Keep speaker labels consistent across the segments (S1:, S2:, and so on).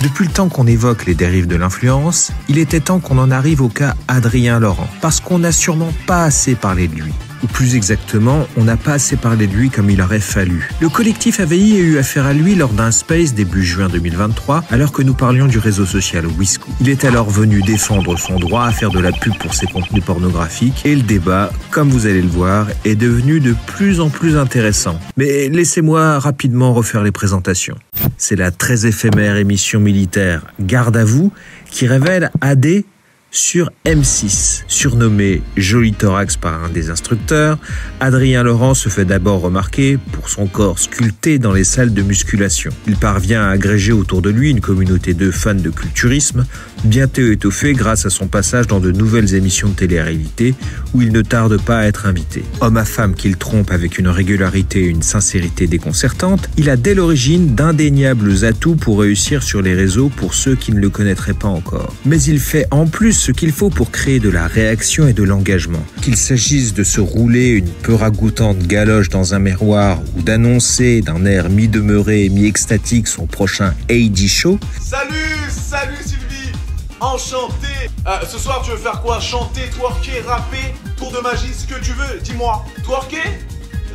S1: Depuis le temps qu'on évoque les dérives de l'influence, il était temps qu'on en arrive au cas Adrien Laurent, parce qu'on n'a sûrement pas assez parlé de lui. Ou plus exactement, on n'a pas assez parlé de lui comme il aurait fallu. Le collectif AVI a eu affaire à lui lors d'un space début juin 2023, alors que nous parlions du réseau social Wiscou. Il est alors venu défendre son droit à faire de la pub pour ses contenus pornographiques, et le débat, comme vous allez le voir, est devenu de plus en plus intéressant. Mais laissez-moi rapidement refaire les présentations. C'est la très éphémère émission militaire Garde à vous qui révèle AD sur M6. Surnommé Joli Thorax par un des instructeurs, Adrien Laurent se fait d'abord remarquer pour son corps sculpté dans les salles de musculation. Il parvient à agréger autour de lui une communauté de fans de culturisme, bientôt étoffée grâce à son passage dans de nouvelles émissions de télé-réalité où il ne tarde pas à être invité. Homme à femme qu'il trompe avec une régularité et une sincérité déconcertantes, il a dès l'origine d'indéniables atouts pour réussir sur les réseaux pour ceux qui ne le connaîtraient pas encore. Mais il fait en plus ce qu'il faut pour créer de la réaction et de l'engagement. Qu'il s'agisse de se rouler une peu ragoûtante galoche dans un miroir ou d'annoncer d'un air mi-demeuré et mi-extatique son prochain AD Show.
S2: Salut Sylvie, enchanté. Ce soir tu veux faire quoi? Chanter, twerker, rapper, tour de magie, ce que tu veux, dis-moi. Twerker?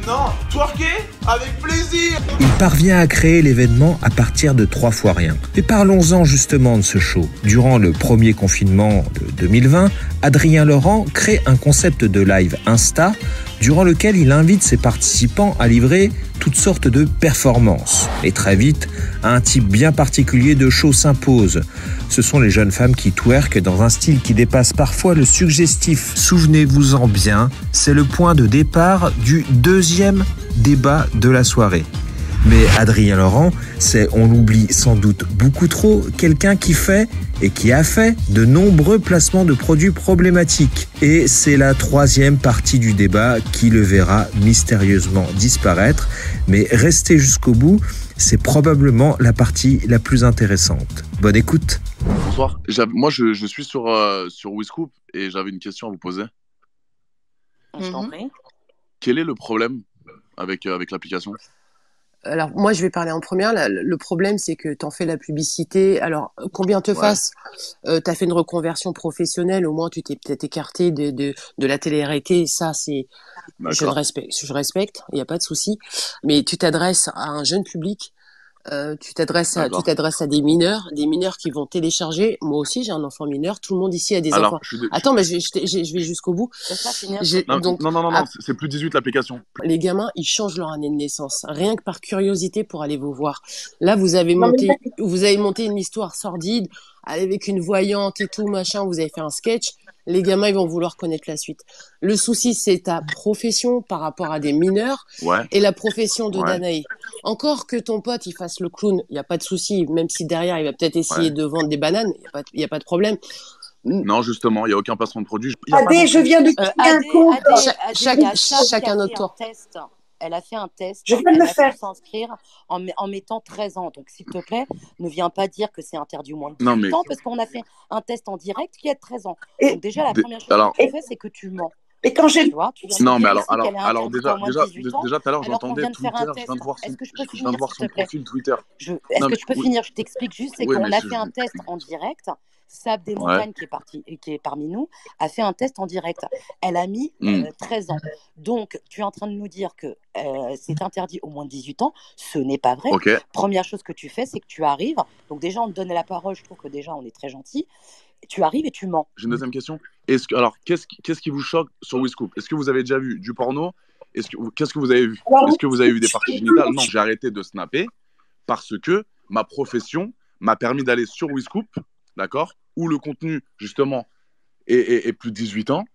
S2: Non, twerker? Avec plaisir.
S1: Il parvient à créer l'événement à partir de 3 fois rien. Et parlons-en justement de ce show. Durant le premier confinement de 2020, Adrien Laurent crée un concept de live Insta durant lequel il invite ses participants à livrer toutes sortes de performances. Et très vite, un type bien particulier de show s'impose. Ce sont les jeunes femmes qui twerkent dans un style qui dépasse parfois le suggestif. Souvenez-vous-en bien, c'est le point de départ du deuxième débat de la soirée. Mais Adrien Laurent, c'est, on l'oublie sans doute beaucoup trop, quelqu'un qui fait et qui a fait de nombreux placements de produits problématiques. Et c'est la troisième partie du débat qui le verra mystérieusement disparaître. Mais restez jusqu'au bout, c'est probablement la partie la plus intéressante. Bonne écoute.
S3: Bonsoir. Moi, je suis sur Wiscoop et j'avais une question à vous poser.
S4: Je t'en prie.
S3: Quel est le problème avec l'application ?
S4: Alors, moi, je vais parler en première. Le problème, c'est que tu en fais la publicité. Alors, combien te fasse, tu as fait une reconversion professionnelle, au moins tu t'es peut-être écarté de la télé-réalité. Ça, c'est, je respecte, il n'y a pas de souci. Mais tu t'adresses à un jeune public. Tu t'adresses à des mineurs qui vont télécharger. Moi aussi, j'ai un enfant mineur. Tout le monde ici a des enfants. Attends, mais je vais jusqu'au bout.
S3: Non, c'est plus 18 l'application.
S4: Les gamins, ils changent leur année de naissance, rien que par curiosité pour aller vous voir. Là, vous avez monté une histoire sordide avec une voyante et tout machin. Vous avez fait un sketch. Les gamins, ils vont vouloir connaître la suite. Le souci, c'est ta profession par rapport à des mineurs et la profession de Danae. Encore que ton pote, il fasse le clown, il n'y a pas de souci, même si derrière, il va peut-être essayer de vendre des bananes, il n'y a pas de problème.
S3: Non, justement, il n'y a aucun placement de produit.
S5: Adé, je viens de créer un compte.
S4: Chacun notre tour.
S6: Elle a fait un test.
S5: Je viens de le faire.
S6: S'inscrire en mettant 13 ans. Donc, s'il te plaît, ne viens pas dire que c'est interdit au moins de 18 ans parce qu'on a fait un test en direct qui est de 13 ans. Donc, déjà, la première chose que tu fais, c'est que tu ments.
S5: Et quand j'ai...
S3: Non, mais alors déjà, tout à l'heure, j'entendais Twitter, je viens de voir son profil Twitter.
S6: Est-ce que je peux finir? Je t'explique juste, c'est qu'on a fait un test en direct. Sab des Montagnes, qui est parmi nous, a fait un test en direct. Elle a mis 13 ans. Donc, tu es en train de nous dire que c'est interdit au moins de 18 ans. Ce n'est pas vrai.
S3: Okay.
S6: Première chose que tu fais, c'est que tu arrives. Donc, déjà, on te donne la parole. Je trouve que déjà, on est très gentil. Tu arrives et tu mens.
S3: J'ai une deuxième question. Qu'est-ce qui vous choque sur Wiscoop? Est-ce que vous avez déjà vu du porno? Qu'est-ce que vous avez vu? Est-ce que vous avez vu des parties génitales? Non, j'ai arrêté de snapper parce que ma profession m'a permis d'aller sur Wiscoop, d'accord, où le contenu, justement, est plus de 18 ans.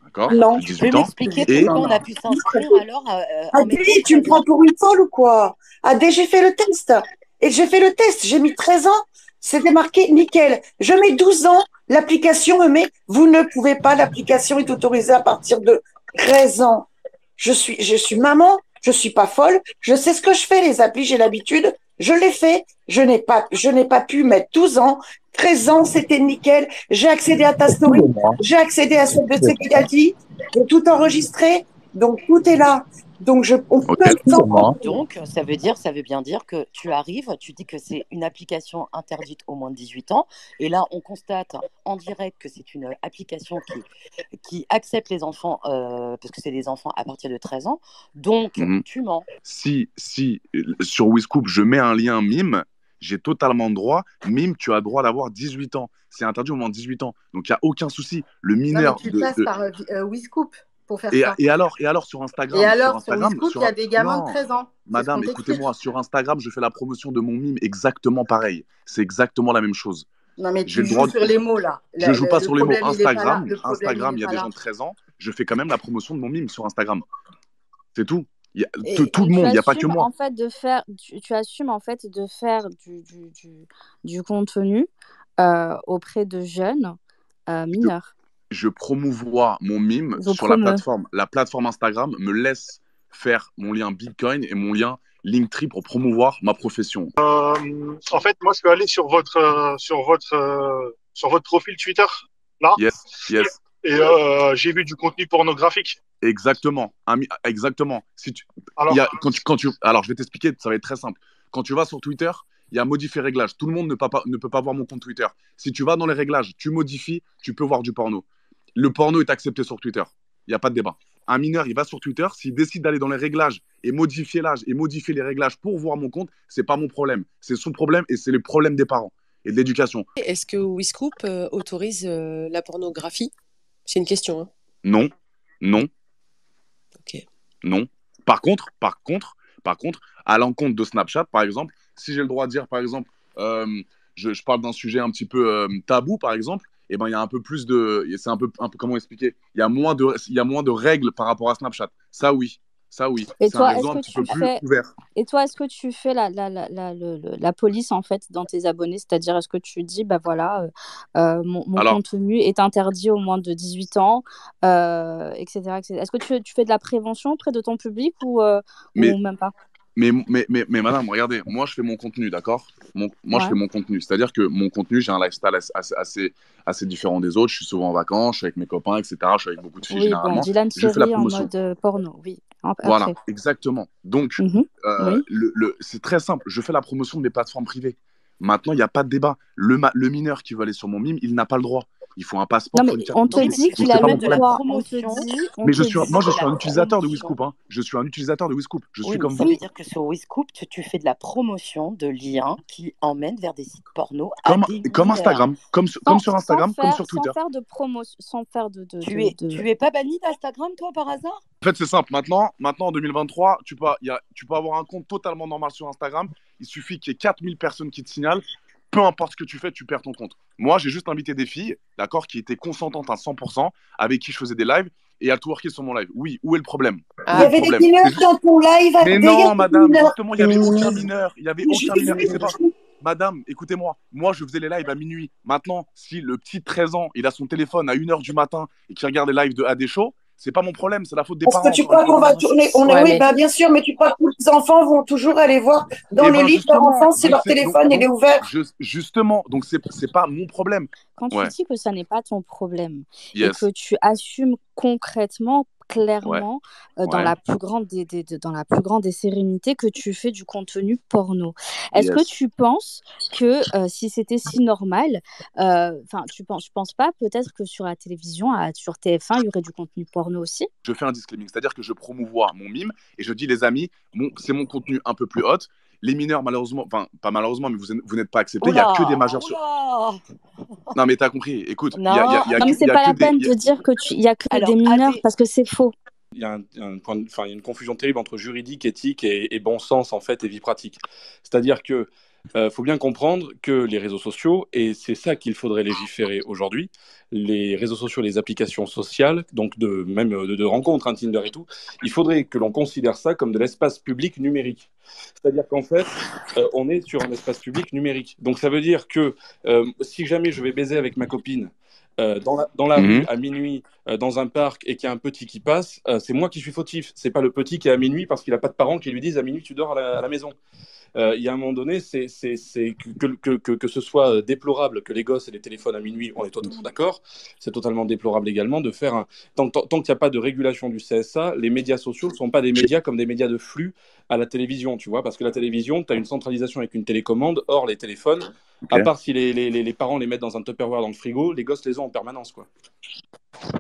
S3: D'accord.
S5: Non.
S6: Tu peux m'expliquer pourquoi on a pu s'inscrire alors
S5: Adé, tu me prends pour une folle ou quoi? Adé, j'ai fait le test. J'ai mis 13 ans. C'était marqué nickel. Je mets 12 ans. L'application me met, vous ne pouvez pas, l'application est autorisée à partir de 13 ans. Je suis maman, je suis pas folle. Je sais ce que je fais, les applis, j'ai l'habitude. Je l'ai fait. Je n'ai pas pu mettre 12 ans. 13 ans, c'était nickel. J'ai accédé à ta story. J'ai accédé à celle de ce qu'il a dit. J'ai tout enregistré. Donc, tout est là. Donc, on peut
S3: Ok.
S6: Donc, ça veut bien dire que tu arrives, tu dis que c'est une application interdite aux moins de 18 ans. Et là, on constate en direct que c'est une application qui accepte les enfants, parce que c'est des enfants à partir de 13 ans. Donc, tu mens.
S3: Si sur WeScoop, je mets un lien mime, j'ai totalement droit. Mime, tu as droit d'avoir 18 ans. C'est interdit au moins de 18 ans. Donc, il n'y a aucun souci. Le mineur.
S7: Non, mais tu passes par WeScoop pour faire ça.
S3: Et alors sur Instagram,
S7: Et alors, sur WeScoop, il y a des gamins de 13 ans.
S3: Madame, écoutez-moi, sur Instagram, je fais la promotion de mon mime exactement pareil. C'est exactement la même chose.
S7: Non, mais tu joues sur les mots, là.
S3: Je joue pas sur les mots. Instagram, il y a des gens de 13 ans. Je fais quand même la promotion de mon mime sur Instagram. C'est tout. Tout le monde, il n'y a pas que moi.
S8: En fait, tu assumes en fait de faire du contenu auprès de jeunes mineurs.
S3: Je promouvois mon mime sur la plateforme. La plateforme Instagram me laisse faire mon lien Bitcoin et mon lien Linktree pour promouvoir ma profession.
S9: En fait, moi, je suis allé sur votre profil Twitter, là.
S3: Yes.
S9: Et j'ai vu du contenu pornographique.
S3: Exactement. Si tu... Alors, alors, je vais t'expliquer, ça va être très simple. Quand tu vas sur Twitter, il y a modifier réglages. Tout le monde ne peut pas voir mon compte Twitter. Si tu vas dans les réglages, tu modifies, tu peux voir du porno. Le porno est accepté sur Twitter. Il n'y a pas de débat. Un mineur, il va sur Twitter, s'il décide d'aller dans les réglages et modifier l'âge et modifier les réglages pour voir mon compte, c'est pas mon problème. C'est son problème et c'est le problème des parents et de l'éducation.
S4: Est-ce que WeScoop autorise la pornographie ? C'est une question. Hein.
S3: Non.
S4: Ok.
S3: Non. Par contre, à l'encontre de Snapchat, par exemple, si j'ai le droit de dire, par exemple, je parle d'un sujet un petit peu tabou, par exemple, et ben il y a un peu plus de, c'est un peu comment expliquer, il y a moins de règles par rapport à Snapchat. Ça oui.
S8: Et
S3: c'est
S8: toi,
S3: un réseau un petit peu plus ouvert.
S8: Et toi, est-ce que tu fais la police en fait dans tes abonnés, c'est-à-dire est-ce que tu dis bah voilà mon contenu est interdit aux moins de 18 ans, etc. Est-ce que tu fais de la prévention auprès de ton public ou même pas?
S3: Mais madame, regardez, moi je fais mon contenu, d'accord ? Je fais mon contenu. C'est-à-dire que mon contenu, j'ai un lifestyle assez différent des autres. Je suis souvent en vacances, je suis avec mes copains, etc. Je suis avec beaucoup de filles généralement.
S8: Bon, Dylan
S3: je fais la
S8: en
S3: promotion.
S8: mode porno, oui. Après.
S3: Voilà, exactement. Donc, c'est très simple. Je fais la promotion de mes plateformes privées. Maintenant, il n'y a pas de débat. Le mineur qui veut aller sur mon mime, il n'a pas le droit. Il faut un passeport.
S8: Non, mais on te dit qu'il a le droit. Moi,
S3: je suis un utilisateur de WeScoop. Hein. Je suis un utilisateur de WeScoop. Je suis comme vous.
S6: Ça veut dire que sur WeScoop, tu fais de la promotion de liens qui emmènent vers des sites porno.
S3: Comme Instagram, comme sur Instagram, comme sur Twitter.
S8: Sans faire de promotion, sans faire de.
S6: Tu es pas banni d'Instagram, toi, par hasard?
S3: En fait, c'est simple. Maintenant, en 2023, tu peux avoir un compte totalement normal sur Instagram. Il suffit qu'il y ait 4000 personnes qui te signalent. Peu importe ce que tu fais, tu perds ton compte. Moi, j'ai juste invité des filles, d'accord, qui étaient consentantes à 100%, avec qui je faisais des lives, et elles twerkaient sur mon live. Oui, où est le problème?
S5: Il y avait des mineurs dans ton live.
S3: Mais non, madame, justement, il n'y avait aucun mineur. Il n'y avait aucun mineur. Et c'est pas... Madame, écoutez-moi, moi, je faisais les lives à minuit. Maintenant, si le petit de 13 ans, il a son téléphone à 1h du matin et qu'il regarde les lives de AD Show, c'est pas mon problème, c'est la faute des parents.
S5: Parce que tu crois qu'on va tourner oui, bien sûr, mais tu crois que les enfants vont toujours aller voir dans le lit de leur enfant si leur téléphone il est ouvert.
S3: Justement, donc c'est pas mon problème.
S8: Quand tu dis que ça n'est pas ton problème et
S3: Yes.
S8: que tu assumes concrètement, clairement, dans la plus grande des sérénités, que tu fais du contenu porno. Est-ce que tu penses que si c'était si normal, je pense pas peut-être que sur la télévision, sur TF1, il y aurait du contenu porno aussi?
S3: Je fais un disclaiming, c'est-à-dire que je promouvois mon mime et je dis les amis, c'est mon contenu un peu plus hot. Les mineurs, malheureusement, enfin pas malheureusement, mais vous n'êtes pas acceptés. Il n'y a que des majeurs sur. Non, mais t'as compris. Écoute,
S8: non, mais c'est pas la peine de dire que il y a que des mineurs parce que c'est faux.
S10: Il y a une confusion terrible entre juridique, éthique et bon sens en fait et vie pratique. C'est-à-dire que faut bien comprendre que les réseaux sociaux, et c'est ça qu'il faudrait légiférer aujourd'hui, les réseaux sociaux, les applications sociales, donc de rencontres, Tinder et tout, il faudrait que l'on considère ça comme de l'espace public numérique. C'est-à-dire qu'en fait, on est sur un espace public numérique. Donc ça veut dire que si jamais je vais baiser avec ma copine dans la rue à minuit, dans un parc, et qu'il y a un petit qui passe, c'est moi qui suis fautif. C'est pas le petit qui est à minuit parce qu'il n'a pas de parents qui lui disent à minuit tu dors à la maison. Il y a un moment donné, que ce soit déplorable que les gosses aient des téléphones à minuit, on est totalement d'accord. C'est totalement déplorable également de faire tant qu'il n'y a pas de régulation du CSA, les médias sociaux ne sont pas des médias comme des médias de flux à la télévision, tu vois, parce que la télévision, tu as une centralisation avec une télécommande, or les téléphones, à part si les parents les mettent dans un Tupperware dans le frigo, les gosses les ont en permanence, quoi.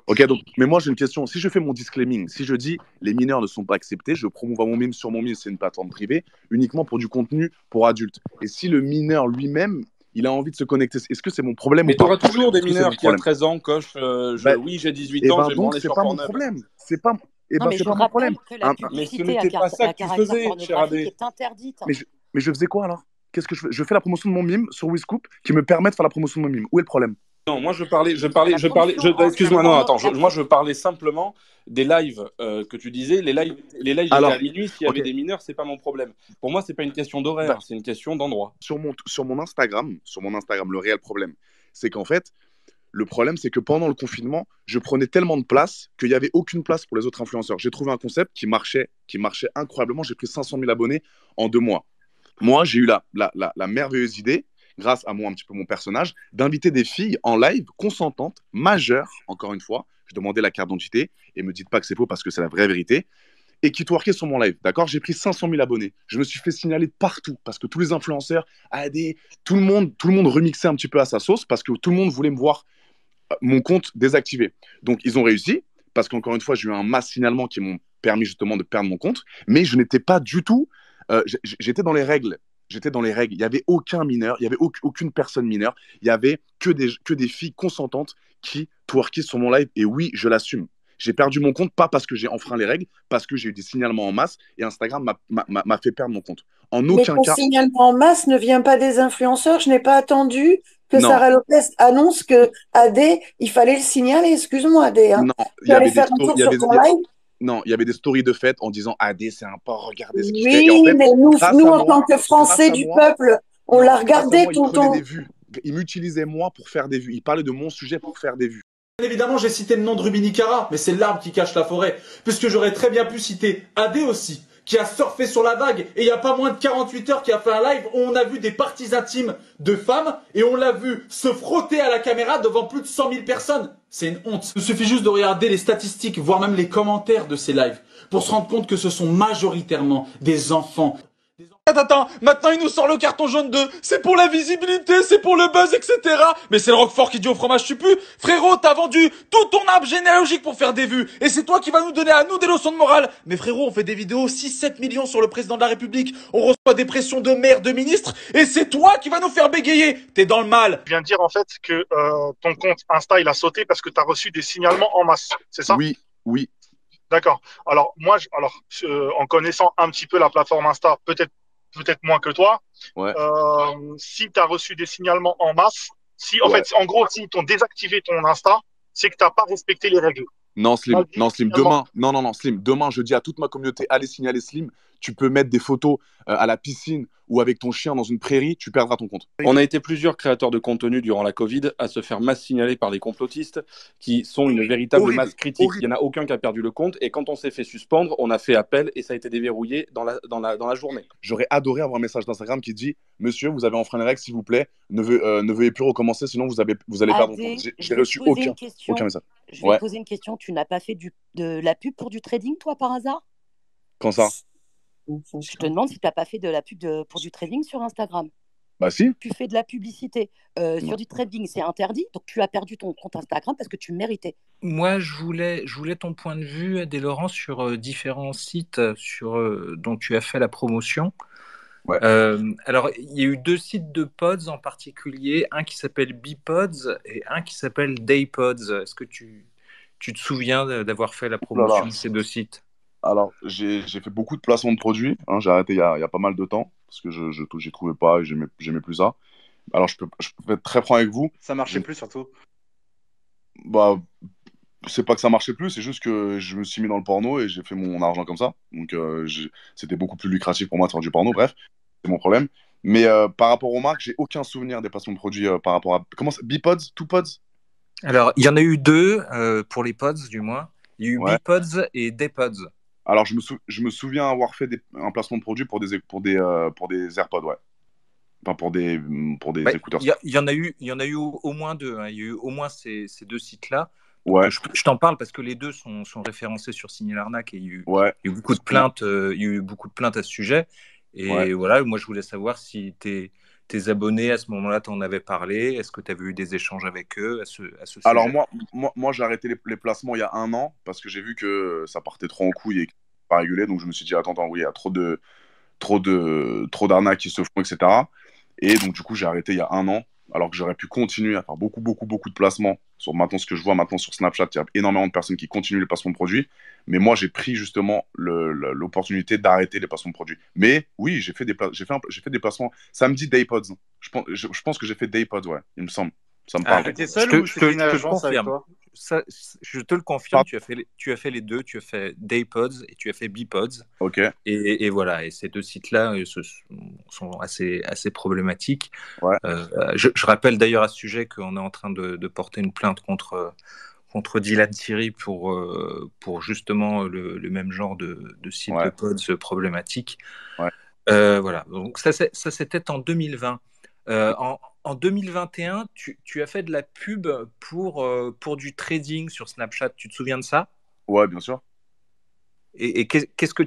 S3: Ok, donc, mais moi j'ai une question. Si je fais mon disclaiming, si je dis les mineurs ne sont pas acceptés, je promouvois mon mime sur mon mime, c'est une plateforme privée, uniquement pour du contenu pour adultes. Et si le mineur lui-même, il a envie de se connecter, est-ce que c'est mon problème
S10: ou pas? Mais tu auras toujours des
S3: Est-ce que
S10: mineurs qui, à 13 ans, cochent oui, j'ai 18 ans, j'ai
S3: donc
S10: branlé
S3: c'est
S10: sur
S3: pas mon
S10: Pornhub.
S3: problème. C'est pas,
S6: Non, mais
S3: c'est
S6: je
S3: pas mon problème.
S6: rappelle que la publicité
S10: Mais ce n'était pas ça que tu
S6: caractère
S10: faisais, cher Adé.
S6: pornographique est interdite.
S3: Mais je faisais quoi alors? Qu'est-ce que je fais? Je fais la promotion de mon mime sur WeScoop qui me permet de faire la promotion de mon mime. Où est le problème?
S10: Non, moi excuse-moi, non, attends, moi je parlais simplement des lives que tu disais, les lives
S3: Alors,
S10: à minuit, s'il y avait des mineurs, c'est pas mon problème. Pour moi, c'est pas une question d'horaire, c'est une question d'endroit.
S3: Sur mon Instagram, le réel problème, c'est qu'en fait, le problème, c'est que pendant le confinement, je prenais tellement de place qu'il n'y avait aucune place pour les autres influenceurs. J'ai trouvé un concept qui marchait incroyablement. J'ai pris 500 000 abonnés en 2 mois. Moi, j'ai eu la merveilleuse idée, grâce à moi, un petit peu mon personnage, d'inviter des filles en live consentantes, majeures, encore une fois. Je demandais la carte d'identité et me dites pas que c'est faux parce que c'est la vraie vérité. Et qui twerkaient sur mon live, d'accord? J'ai pris 500 000 abonnés. Je me suis fait signaler de partout parce que tous les influenceurs, tout le monde remixait un petit peu à sa sauce parce que tout le monde voulait me voir mon compte désactivé. Donc, ils ont réussi parce qu'encore une fois, j'ai eu un mass signalement qui m'ont permis justement de perdre mon compte. Mais je n'étais pas du tout... j'étais dans les règles. Il n'y avait aucun mineur, il n'y avait aucune personne mineure. Il n'y avait que des filles consentantes qui twerkaient sur mon live. Et oui, je l'assume. J'ai perdu mon compte, pas parce que j'ai enfreint les règles, parce que j'ai eu des signalements en masse et Instagram m'a fait perdre mon compte. En aucun cas.
S5: Mais ton signalement en masse ne vient pas des influenceurs. Je n'ai pas attendu que Sarah Lopez annonce que Adé, il fallait le signaler. Excuse-moi, Adé. Hein.
S3: Non, il y avait des stories de fête en disant Adé, c'est un porc, regardez ce qu'il fait.
S5: Oui, en fait, mais nous en tant que Français du peuple, on l'a regardé tout le temps.
S3: Il m'utilisait moi pour faire des vues. Il parlait de mon sujet pour faire des vues.
S2: Évidemment, j'ai cité le nom de Rubini Cara, mais c'est l'arbre qui cache la forêt. Puisque j'aurais très bien pu citer Adé aussi, qui a surfé sur la vague. Et il n'y a pas moins de 48 heures qui a fait un live où on a vu des parties intimes de femmes et on l'a vu se frotter à la caméra devant plus de 100 000 personnes. C'est une honte. Il suffit juste de regarder les statistiques, voire même les commentaires de ces lives, pour se rendre compte que ce sont majoritairement des enfants. Attends, maintenant il nous sort le carton jaune de c'est pour la visibilité, c'est pour le buzz, etc. Mais c'est le Roquefort qui dit au fromage tu pues. Frérot, t'as vendu tout ton arbre généalogique pour faire des vues. Et c'est toi qui vas nous donner à nous des leçons de morale. Mais frérot, on fait des vidéos 6-7 millions sur le président de la République. On reçoit des pressions de maires, de ministres. Et c'est toi qui vas nous faire bégayer. T'es dans le mal.
S9: Je viens de dire en fait que ton compte Insta il a sauté parce que t'as reçu des signalements en masse. C'est ça?
S3: Oui.
S9: D'accord. Alors moi, en connaissant un petit peu la plateforme Insta, peut-être moins que toi, si tu as reçu des signalements en masse, en fait, en gros, si t'ont désactivé ton Insta, c'est que tu n'as pas respecté les règles.
S3: Non, Slim, demain, Slim, demain, je dis à toute ma communauté, allez signaler Slim, tu peux mettre des photos à la piscine ou avec ton chien dans une prairie, tu perdras ton compte.
S10: On a été plusieurs créateurs de contenu durant la Covid à se faire masse signaler par des complotistes qui sont une véritable masse critique. Il n'y en a aucun qui a perdu le compte et quand on s'est fait suspendre, on a fait appel et ça a été déverrouillé dans la journée.
S3: J'aurais adoré avoir un message d'Instagram qui dit « Monsieur, vous avez enfreint les règles, s'il vous plaît, ne veuillez plus recommencer, sinon vous allez perdre votre compte. » J'ai reçu aucun message.
S6: Je vais te poser une question. Tu n'as pas fait de la pub pour du trading, toi, par hasard?
S3: Quand ça?
S6: Je te demande si tu n'as pas fait de la pub pour du trading sur Instagram.
S3: Bah si.
S6: Tu fais de la publicité sur du trading, c'est interdit. Donc tu as perdu ton compte Instagram parce que tu méritais.
S11: Moi, je voulais ton point de vue, Adé Laurent, sur différents sites dont tu as fait la promotion.
S3: Ouais.
S11: Alors, il y a eu 2 sites de pods en particulier, un qui s'appelle Bipods et un qui s'appelle Daypods. Est-ce que tu te souviens d'avoir fait la promotion de ces 2 sites?
S3: Alors, j'ai fait beaucoup de placements de produits. Hein, j'ai arrêté il y a pas mal de temps parce que je trouvais pas et j'aimais plus ça. Alors, je peux être très franc avec vous.
S12: Ça marchait plus surtout.
S3: Bah, c'est pas que ça marchait plus, c'est juste que je me suis mis dans le porno et j'ai fait mon argent comme ça. Donc, c'était beaucoup plus lucratif pour moi de faire du porno. Bref, c'est mon problème. Mais par rapport aux marques, j'ai aucun souvenir des placements de produits par rapport à. Comment ça? Bipods? Two Pods?
S11: Alors, il y en a eu 2 pour les pods, du moins. Il y a eu Bipods et Daypods.
S3: Alors, je me souviens avoir fait un placement de produit pour des AirPods, ouais. Enfin, pour des écouteurs.
S11: Il y en a eu au moins deux. Hein. Il y a eu au moins ces deux sites-là.
S3: Ouais.
S11: Je t'en parle parce que les deux sont référencés sur Signal Arnaque et il y a eu,
S3: ouais.
S11: il y a eu beaucoup de plaintes. Il y a eu beaucoup de plaintes à ce sujet. Et voilà, moi je voulais savoir si tes abonnés à ce moment-là t'en avaient parlé. Est-ce que tu avais eu des échanges avec eux à ce sujet?
S3: Alors moi j'ai arrêté les placements il y a 1 an parce que j'ai vu que ça partait trop en couille et que c'était pas régulé. Donc je me suis dit attends, oui, il y a trop d'arnaques qui se font, etc. Et donc du coup j'ai arrêté il y a 1 an, alors que j'aurais pu continuer à faire beaucoup de placements. Maintenant, ce que je vois maintenant sur Snapchat, il y a énormément de personnes qui continuent les placements de produits. Mais moi, j'ai pris justement l'opportunité d'arrêter les placements de produits. Mais oui, j'ai fait des placements. Samedi, Daypods. Je pense que j'ai fait Daypods, ouais, il me semble. Ça me parle.
S2: T'es seul ou c'était une agence avec toi?
S11: Ça, je te le confirme, tu as fait les deux, tu as fait Daypods et tu as fait Bipods.
S3: Ok.
S11: Et voilà, et ces deux sites-là sont assez problématiques.
S3: Ouais.
S11: Je rappelle d'ailleurs à ce sujet qu'on est en train de porter une plainte contre Dylan Thierry pour justement le même genre de site de pods problématique.
S3: Ouais.
S11: Voilà, donc ça c'était en 2020. En 2021, tu as fait de la pub pour du trading sur Snapchat. Tu te souviens de ça?
S3: Ouais, bien sûr.
S11: Et qu'est-ce que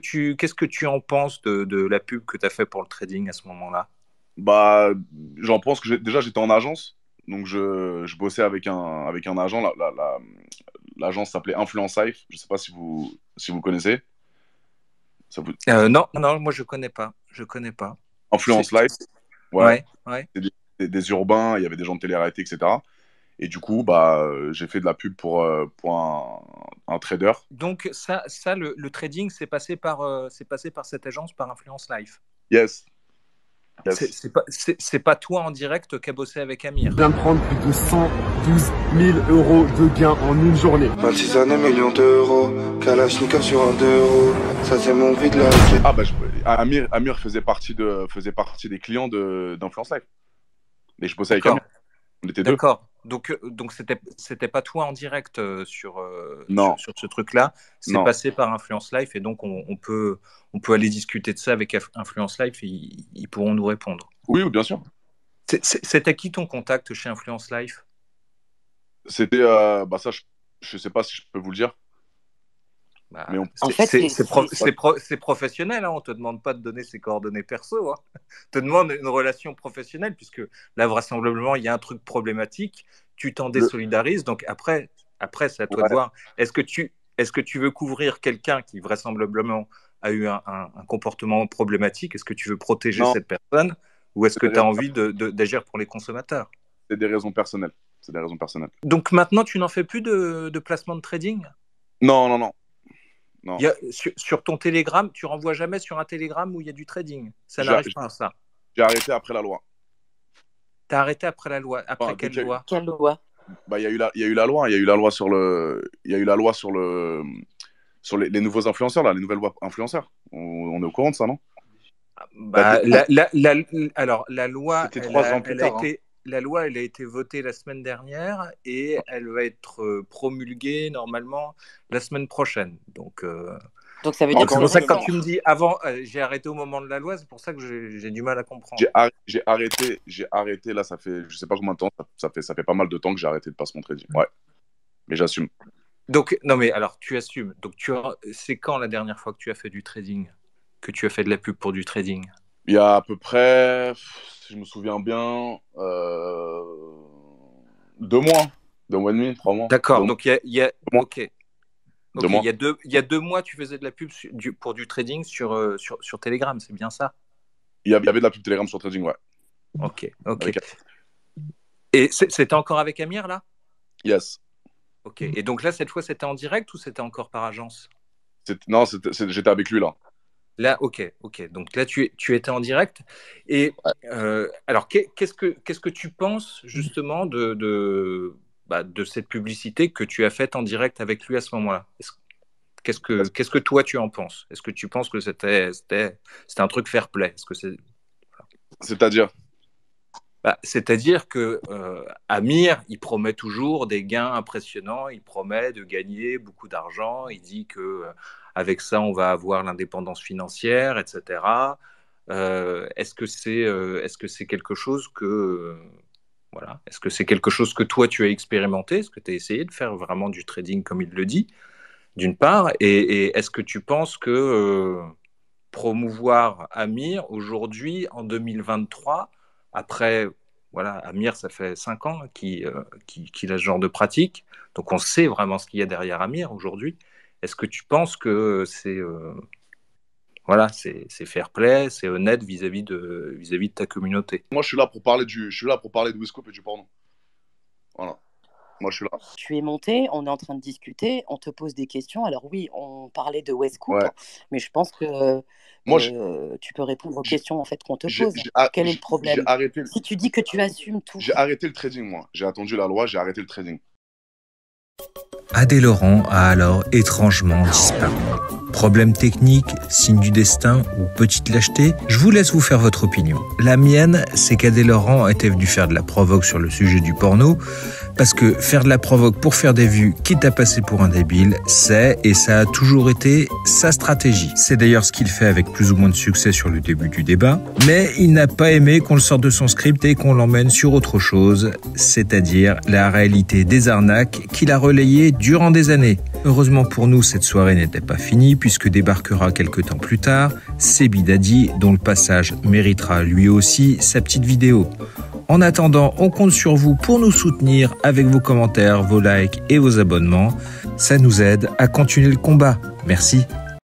S11: tu en penses de la pub que tu as fait pour le trading à ce moment-là?
S3: Bah, j'en pense que déjà j'étais en agence, donc je bossais avec un agent. L'agence s'appelait Influence Life. Je sais pas si vous connaissez.
S11: Non, moi je connais pas.
S3: Influence Life. Ouais.
S11: Ouais.
S3: Des urbains, il y avait des gens de télé-réalité, etc. Et du coup, bah, j'ai fait de la pub pour un trader.
S11: Donc ça le trading, c'est passé par cette agence, par Influence Life.
S3: Yes.
S11: C'est pas toi en direct qui a bossé avec Amir.
S12: Je viens de prendre plus de 112 000 € de gains en une journée.
S13: 26 années, millions d'euros. Kalachnikov sur un 2 €. Ça, c'est mon vide là.
S3: Ah, bah, Amir faisait partie des clients d'Influence Life. Mais je bossais avec Amir. On était deux.
S11: D'accord. Donc c'était pas toi en direct sur ce truc-là. C'est passé par Influence Life et donc on peut aller discuter de ça avec Influence Life et ils pourront nous répondre.
S3: Oui, bien sûr.
S11: C'était qui ton contact chez Influence Life?
S3: C'était ça, je sais pas si je peux vous le dire.
S11: Mais c'est professionnel, hein. On te demande pas de donner ses coordonnées perso, hein. On te demande une relation professionnelle puisque là vraisemblablement il y a un truc problématique, tu t'en désolidarises, donc après c'est à toi de voir. Est-ce que tu veux couvrir quelqu'un qui vraisemblablement a eu un comportement problématique? Est-ce que tu veux protéger cette personne ou est-ce que tu as envie d'agir pour les consommateurs?
S3: C'est des raisons personnelles.
S11: Donc maintenant tu n'en fais plus de placement de trading?
S3: Non.
S11: Sur ton Telegram, tu renvoies jamais sur un Telegram où il y a du trading. Ça n'arrive pas à ça.
S3: J'ai arrêté après la loi.
S11: T'as arrêté après la loi. Après quelle loi?
S6: Quelle loi?
S3: Bah, il y a eu la loi. Il y a eu la loi sur les nouveaux influenceurs, là, les nouvelles lois influenceurs. On est au courant de ça, non?
S11: Bah, alors la loi,
S2: c'était 3 ans plus tard.
S11: La loi, elle a été votée la semaine dernière et elle va être promulguée normalement la semaine prochaine. Donc
S6: ça veut dire
S11: c'est pour ça que quand tu me dis avant, j'ai arrêté au moment de la loi, c'est pour ça que j'ai du mal à comprendre.
S3: J'ai arrêté là, ça fait je sais pas combien de temps, ça fait pas mal de temps que j'ai arrêté de placement de trading. Ouais. Mais j'assume.
S11: Donc non mais alors tu assumes. Donc c'est quand la dernière fois que tu as fait du trading, que tu as fait de la pub pour du trading?
S3: Il y a à peu près, si je me souviens bien, 2 mois, 2 mois et demi, 3 mois.
S11: D'accord, donc il y a ok.
S3: Okay,
S11: il y a 2 mois, tu faisais de la pub pour du trading sur Telegram, c'est bien ça?
S3: Il y avait de la pub Telegram sur trading, ouais.
S11: Ok. Et c'était encore avec Amir, là?
S3: Yes.
S11: Ok, et donc là, cette fois, c'était en direct ou c'était encore par agence?
S3: Non, j'étais avec lui, là.
S11: Là, ok. Donc là, tu étais en direct. Et alors, qu'est-ce que tu penses justement de cette publicité que tu as faite en direct avec lui à ce moment-là? Qu'est-ce que toi tu en penses? Est-ce que tu penses que c'était un truc fair play? C'est-à-dire? C'est-à-dire que Amir, il promet toujours des gains impressionnants, il promet de gagner beaucoup d'argent, il dit que avec ça, on va avoir l'indépendance financière, etc. Est-ce que c'est quelque chose que voilà, est-ce que c'est quelque chose que toi tu as expérimenté? Est-ce que tu as essayé de faire vraiment du trading comme il le dit, d'une part, et est-ce que tu penses que promouvoir Amir aujourd'hui en 2023, après, voilà, Amir, ça fait 5 ans qu'il a ce genre de pratique, donc on sait vraiment ce qu'il y a derrière Amir aujourd'hui. Est-ce que tu penses que c'est fair play, c'est honnête vis-à-vis de ta communauté?
S3: Moi, je suis là pour parler de WizScoop et du porno. Voilà. Moi, je suis là.
S6: Tu es monté, on est en train de discuter, on te pose des questions. Alors oui, on parlait de WizScoop, mais je pense que tu peux répondre aux questions en fait qu'on te pose. Quel est le problème? Si tu dis que tu assumes tout.
S3: J'ai arrêté le trading, moi. J'ai attendu la loi, j'ai arrêté le trading.
S1: Adé Laurent a alors étrangement disparu. Problème technique, signe du destin ou petite lâcheté? Je vous laisse vous faire votre opinion. La mienne, c'est qu'Adé Laurent était venu faire de la provoque sur le sujet du porno, parce que faire de la provoque pour faire des vues, quitte à passer pour un débile, c'est, et ça a toujours été, sa stratégie. C'est d'ailleurs ce qu'il fait avec plus ou moins de succès sur le début du débat, mais il n'a pas aimé qu'on le sorte de son script et qu'on l'emmène sur autre chose, c'est-à-dire la réalité des arnaques qu'il a relayées durant des années. Heureusement pour nous, cette soirée n'était pas finie, puisque débarquera quelques temps plus tard Sebi Dadi, dont le passage méritera lui aussi sa petite vidéo. En attendant, on compte sur vous pour nous soutenir avec vos commentaires, vos likes et vos abonnements. Ça nous aide à continuer le combat. Merci.